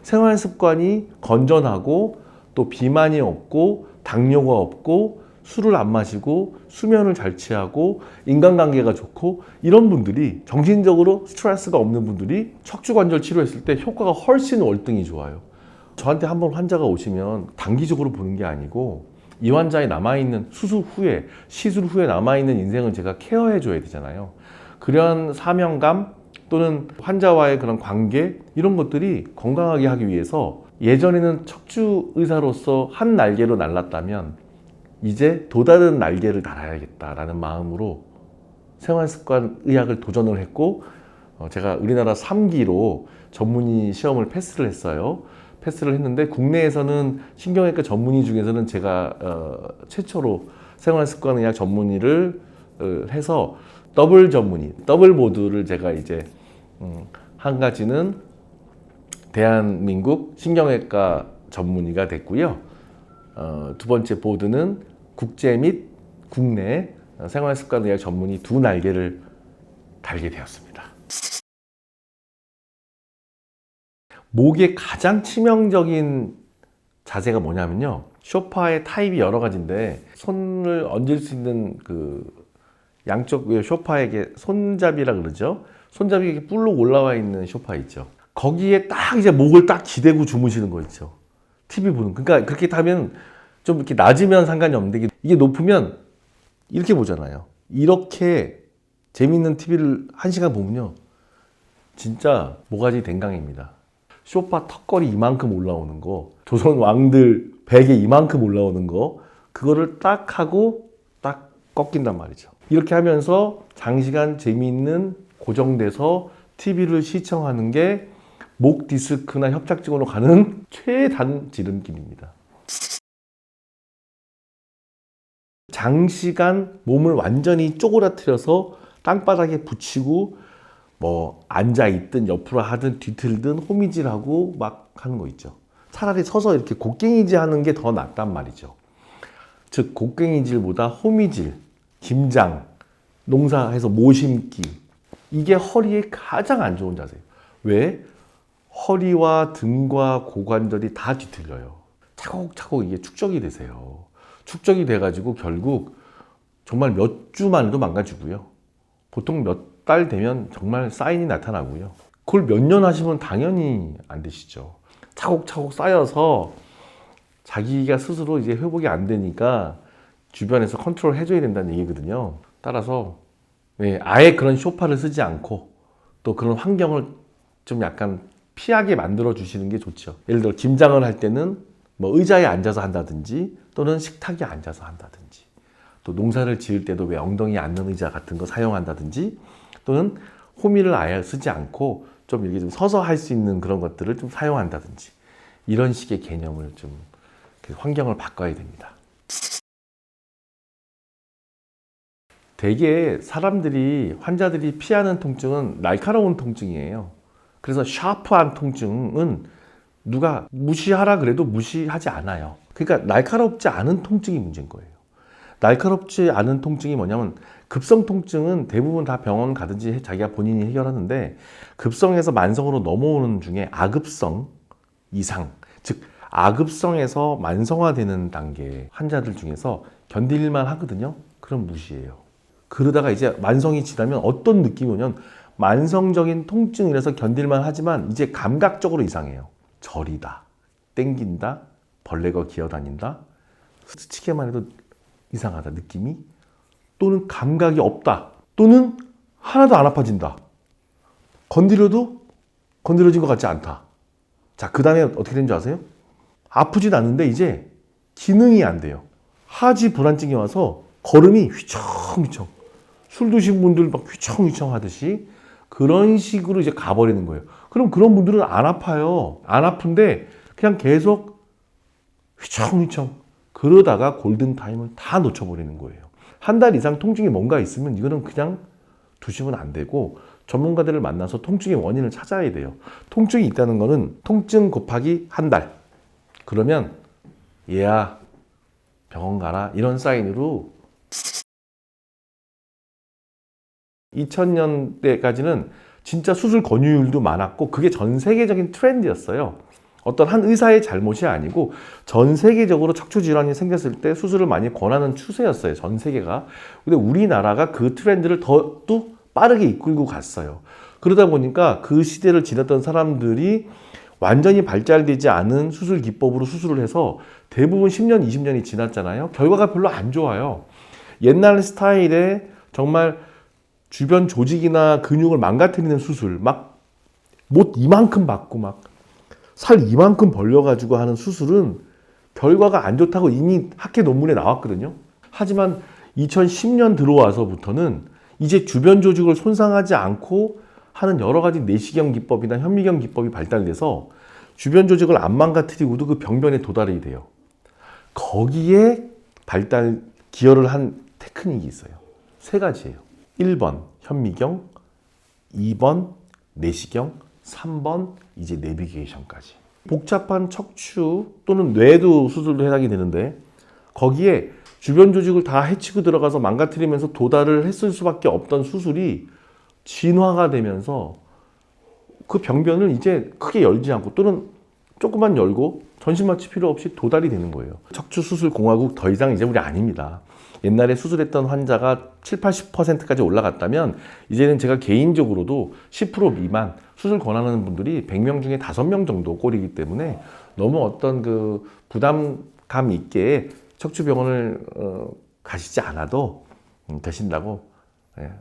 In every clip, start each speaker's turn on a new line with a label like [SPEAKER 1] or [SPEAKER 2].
[SPEAKER 1] 생활 습관이 건전하고 또 비만이 없고 당뇨가 없고 술을 안 마시고 수면을 잘 취하고 인간관계가 좋고 이런 분들이 정신적으로 스트레스가 없는 분들이 척추관절 치료했을 때 효과가 훨씬 월등히 좋아요. 저한테 한번 환자가 오시면 단기적으로 보는 게 아니고 이 환자의 남아있는 수술 후에 시술 후에 남아있는 인생을 제가 케어해 줘야 되잖아요. 그런 사명감 또는 환자와의 그런 관계 이런 것들이 건강하게 하기 위해서 예전에는 척추 의사로서 한 날개로 날랐다면 이제 또 다른 날개를 달아야겠다라는 마음으로 생활습관 의학을 도전을 했고 제가 우리나라 3기로 전문의 시험을 패스를 했어요. 패스를 했는데 국내에서는 신경외과 전문의 중에서는 제가 최초로 생활습관의학 전문의를 해서 더블 전문의, 더블 보드를 제가 이제 한 가지는 대한민국 신경외과 전문의가 됐고요. 두 번째 보드는 국제 및 국내 생활습관의학 전문의 두 날개를 달게 되었습니다. 목의 가장 치명적인 자세가 뭐냐면요. 소파의 타입이 여러 가지인데 손을 얹을 수 있는 그 양쪽 소파에게 손잡이라 그러죠. 손잡이가 이렇게 뿔로 올라와 있는 소파 있죠. 거기에 딱 이제 목을 딱 기대고 주무시는 거 있죠. TV 보는. 그러니까 그렇게 타면 좀 이렇게 낮으면 상관이 없는데 이게 높으면 이렇게 보잖아요. 이렇게 재밌는 TV를 1시간 보면요. 진짜 모가지 댕강입니다. 소파 턱걸이 이만큼 올라오는 거, 조선 왕들 베개 이만큼 올라오는 거, 그거를 딱 하고 딱 꺾인단 말이죠. 이렇게 하면서 장시간 재미있는 고정돼서 TV를 시청하는 게 목 디스크나 협착증으로 가는 최단 지름길입니다. 장시간 몸을 완전히 쪼그라뜨려서 땅바닥에 붙이고 뭐 앉아있든 옆으로 하든 뒤틀든 호미질하고 막 하는 거 있죠. 차라리 서서 이렇게 곡괭이질 하는 게 더 낫단 말이죠. 즉 곡괭이질보다 호미질, 김장, 농사해서 모심기 이게 허리에 가장 안 좋은 자세예요. 왜? 허리와 등과 고관절이 다 뒤틀려요. 차곡차곡 이게 축적이 되세요. 축적이 돼가지고 결국 정말 몇 주만 해도 망가지고요. 보통 몇 달 되면 정말 사인이 나타나고요. 그걸 몇 년 하시면 당연히 안 되시죠. 차곡차곡 쌓여서 자기가 스스로 이제 회복이 안 되니까 주변에서 컨트롤 해줘야 된다는 얘기거든요. 따라서 아예 그런 소파를 쓰지 않고 또 그런 환경을 좀 약간 피하게 만들어 주시는 게 좋죠. 예를 들어 김장을 할 때는 뭐 의자에 앉아서 한다든지 또는 식탁에 앉아서 한다든지 또 농사를 지을 때도 왜 엉덩이에 앉는 의자 같은 거 사용한다든지 또는 호미를 아예 쓰지 않고 좀 이렇게 좀 서서 할 수 있는 그런 것들을 좀 사용한다든지 이런 식의 개념을 좀 환경을 바꿔야 됩니다. 대개 사람들이 환자들이 피하는 통증은 날카로운 통증이에요. 그래서 샤프한 통증은 누가 무시하라 그래도 무시하지 않아요. 그러니까 날카롭지 않은 통증이 문제인 거예요. 날카롭지 않은 통증이 뭐냐면 급성 통증은 대부분 다 병원 가든지 자기가 본인이 해결하는데 급성에서 만성으로 넘어오는 중에 아급성 이상, 즉 아급성에서 만성화되는 단계 환자들 중에서 견딜만 하거든요. 그럼 무시해요. 그러다가 이제 만성이 지나면 어떤 느낌이 오냐면 만성적인 통증이라서 견딜만 하지만 이제 감각적으로 이상해요. 저리다, 땡긴다, 벌레가 기어다닌다, 스치기만 해도 이상하다 느낌이, 또는 감각이 없다, 또는 하나도 안 아파진다, 건드려도 건드려진 것 같지 않다. 자, 그 다음에 어떻게 되는 줄 아세요? 아프진 않는데 이제 기능이 안 돼요. 하지 불안증이 와서 걸음이 휘청휘청, 술 드신 분들 막 휘청휘청 하듯이 그런 식으로 이제 가버리는 거예요. 그럼 그런 분들은 안 아파요. 안 아픈데 그냥 계속 휘청휘청 그러다가 골든타임을 다 놓쳐버리는 거예요. 한 달 이상 통증이 뭔가 있으면 이거는 그냥 두시면 안 되고 전문가들을 만나서 통증의 원인을 찾아야 돼요. 통증이 있다는 거는 통증 곱하기 한 달. 그러면 얘야 병원 가라 이런 사인으로 2000년대까지는 진짜 수술 권유율도 많았고 그게 전 세계적인 트렌드였어요. 어떤 한 의사의 잘못이 아니고 전 세계적으로 척추 질환이 생겼을 때 수술을 많이 권하는 추세였어요. 전 세계가. 근데 우리나라가 그 트렌드를 더 또 빠르게 이끌고 갔어요. 그러다 보니까 그 시대를 지났던 사람들이 완전히 발달되지 않은 수술 기법으로 수술을 해서 대부분 10년, 20년이 지났잖아요. 결과가 별로 안 좋아요. 옛날 스타일의 정말 주변 조직이나 근육을 망가뜨리는 수술, 막 못 이만큼 받고 막 살 이만큼 벌려가지고 하는 수술은 결과가 안 좋다고 이미 학회 논문에 나왔거든요. 하지만 2010년 들어와서부터는 이제 주변 조직을 손상하지 않고 하는 여러 가지 내시경 기법이나 현미경 기법이 발달돼서 주변 조직을 안 망가뜨리고도 그 병변에 도달이 돼요. 거기에 기여를 한 테크닉이 있어요. 세 가지예요. 1번 현미경, 2번 내시경, 3번 이제 내비게이션까지. 복잡한 척추 또는 뇌도 수술도 해당이 되는데 거기에 주변 조직을 다 해치고 들어가서 망가뜨리면서 도달을 했을 수밖에 없던 수술이 진화가 되면서 그 병변을 이제 크게 열지 않고 또는 조금만 열고 전신마취 필요 없이 도달이 되는 거예요. 척추 수술 공화국 더 이상 이제 우리 아닙니다. 옛날에 수술했던 환자가 7, 80%까지 올라갔다면 이제는 제가 개인적으로도 10% 미만 수술 권하는 분들이 100명 중에 5명 정도 꼴이기 때문에 너무 어떤 그 부담감 있게 척추병원을 가시지 않아도 되신다고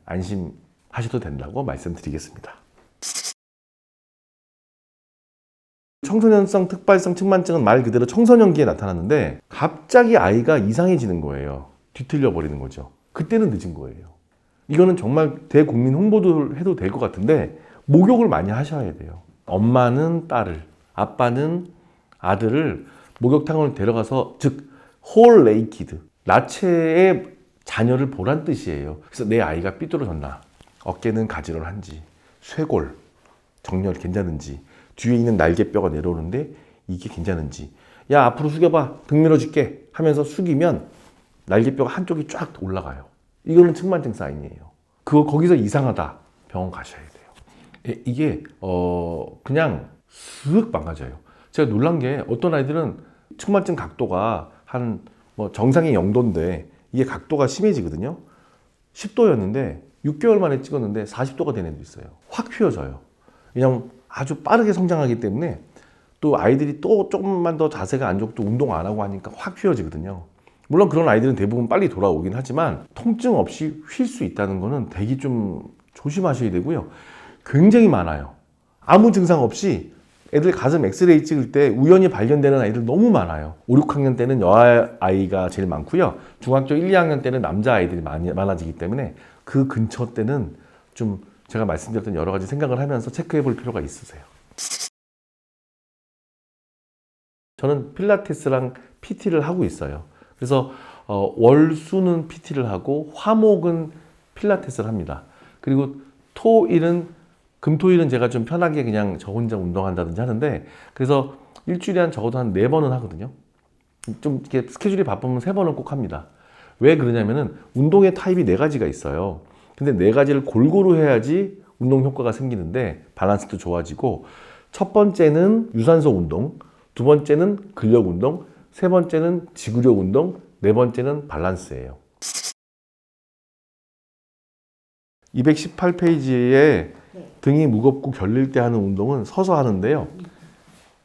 [SPEAKER 1] 안심하셔도 된다고 말씀드리겠습니다. 청소년성 특발성 측만증은 말 그대로 청소년기에 나타났는데 갑자기 아이가 이상해지는 거예요. 뒤틀려 버리는 거죠. 그때는 늦은 거예요. 이거는 정말 대국민 홍보도 해도 될 것 같은데 목욕을 많이 하셔야 돼요. 엄마는 딸을, 아빠는 아들을 목욕탕을 데려가서 즉 홀 네이키드, 나체의 자녀를 보란 뜻이에요. 그래서 내 아이가 삐뚤어졌나, 어깨는 가지런한지, 쇄골, 정렬 괜찮은지, 뒤에 있는 날개뼈가 내려오는데 이게 괜찮은지, 야 앞으로 숙여봐 등 밀어줄게 하면서 숙이면 날개뼈가 한쪽이 쫙 올라가요. 이거는 측만증 사인이에요. 거기서 이상하다 병원 가셔야 돼요. 이게 그냥 쓱 망가져요. 제가 놀란 게 어떤 아이들은 측만증 각도가 한 정상이 0도인데 이게 각도가 심해지거든요. 10도였는데 6개월 만에 찍었는데 40도가 된 애도 있어요. 확 휘어져요. 그냥 아주 빠르게 성장하기 때문에 또 아이들이 또 조금만 더 자세가 안 좋고 또 운동 안 하고 하니까 확 휘어지거든요. 물론 그런 아이들은 대부분 빨리 돌아오긴 하지만 통증 없이 휠 수 있다는 거는 되게 좀 조심하셔야 되고요. 굉장히 많아요. 아무 증상 없이 애들 가슴 엑스레이 찍을 때 우연히 발견되는 아이들 너무 많아요. 5, 6학년 때는 여아이가 제일 많고요. 중학교 1, 2학년 때는 남자아이들이 많아지기 때문에 그 근처 때는 좀 제가 말씀드렸던 여러 가지 생각을 하면서 체크해 볼 필요가 있으세요. 저는 필라테스랑 PT를 하고 있어요. 그래서 월수는 PT를 하고 화목은 필라테스를 합니다. 그리고 금토일은 제가 좀 편하게 그냥 저 혼자 운동한다든지 하는데 그래서 일주일에 적어도 한 4번은 하거든요. 좀 이렇게 스케줄이 바쁘면 3번은 꼭 합니다. 왜 그러냐면은 운동의 타입이 4가지가 있어요. 근데 4가지를 골고루 해야지 운동 효과가 생기는데 밸런스도 좋아지고 첫 번째는 유산소 운동, 두 번째는 근력 운동, 세 번째는 지구력 운동, 네 번째는 밸런스예요. 218페이지에 등이 무겁고 결릴 때 하는 운동은 서서 하는데요.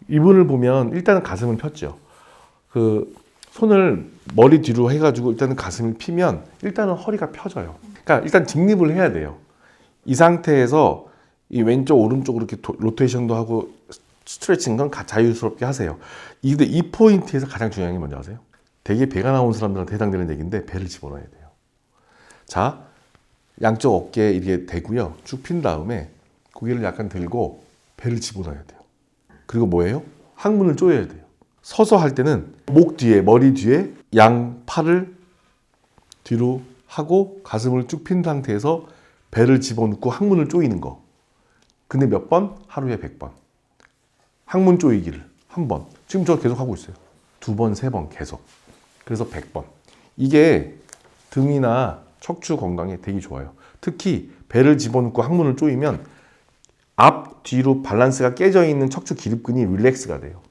[SPEAKER 1] 이분을 보면 일단은 가슴은 폈죠. 그 손을 머리 뒤로 해가지고 일단은 가슴을 피면 일단은 허리가 펴져요. 그러니까 일단 직립을 해야 돼요. 이 상태에서 이 왼쪽 오른쪽으로 이렇게 로테이션도 하고 스트레칭 건 자유스럽게 하세요. 근데 이 포인트에서 가장 중요한 게 뭔지 아세요? 되게 배가 나온 사람들한테 해당되는 얘기인데 배를 집어넣어야 돼요. 자, 양쪽 어깨에 이렇게 대고요. 쭉 핀 다음에 고개를 약간 들고 배를 집어넣어야 돼요. 그리고 뭐예요? 항문을 조여야 돼요. 서서 할 때는 목 뒤에, 머리 뒤에 양 팔을 뒤로 하고 가슴을 쭉 핀 상태에서 배를 집어넣고 항문을 조이는 거. 근데 몇 번? 하루에 100번. 항문 조이기를 한 번. 지금 저 계속 하고 있어요. 2번, 3번 계속. 그래서 100번. 이게 등이나 척추 건강에 되게 좋아요. 특히 배를 집어넣고 항문을 조이면 앞, 뒤로 밸런스가 깨져 있는 척추 기립근이 릴렉스가 돼요.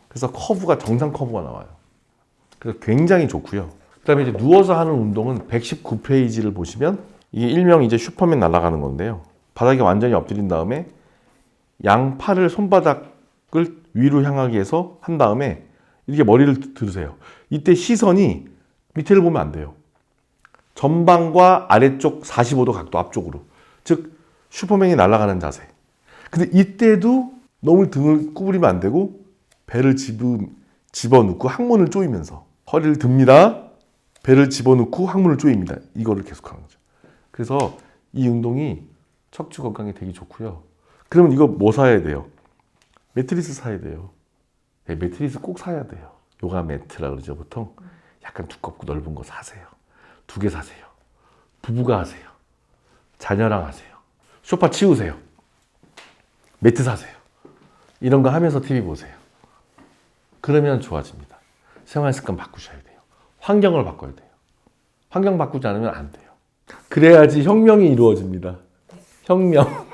[SPEAKER 1] 그래서 커브가 정상 커브가 나와요. 그래서 굉장히 좋고요. 그다음에 이제 누워서 하는 운동은 119페이지를 보시면 이게 일명 이제 슈퍼맨 날아가는 건데요. 바닥에 완전히 엎드린 다음에 양팔을 손바닥을 위로 향하게 해서 한 다음에 이렇게 머리를 들으세요. 이때 시선이 밑에를 보면 안 돼요. 전방과 아래쪽 45도 각도 앞쪽으로. 즉 슈퍼맨이 날아가는 자세. 근데 이때도 너무 등을 구부리면 안 되고 배를 집어넣고 항문을 조이면서 허리를 듭니다. 배를 집어넣고 항문을 조입니다. 이거를 계속하는 거죠. 그래서 이 운동이 척추 건강에 되게 좋고요. 그러면 이거 뭐 사야 돼요? 매트리스 사야 돼요. 네, 매트리스 꼭 사야 돼요. 요가 매트라 그러죠. 보통 약간 두껍고 넓은 거 사세요. 2개 사세요. 부부가 하세요. 자녀랑 하세요. 소파 치우세요. 매트 사세요. 이런 거 하면서 TV 보세요. 그러면 좋아집니다. 생활 습관 바꾸셔야 돼요. 환경을 바꿔야 돼요. 환경 바꾸지 않으면 안 돼요. 그래야지 혁명이 이루어집니다. 혁명.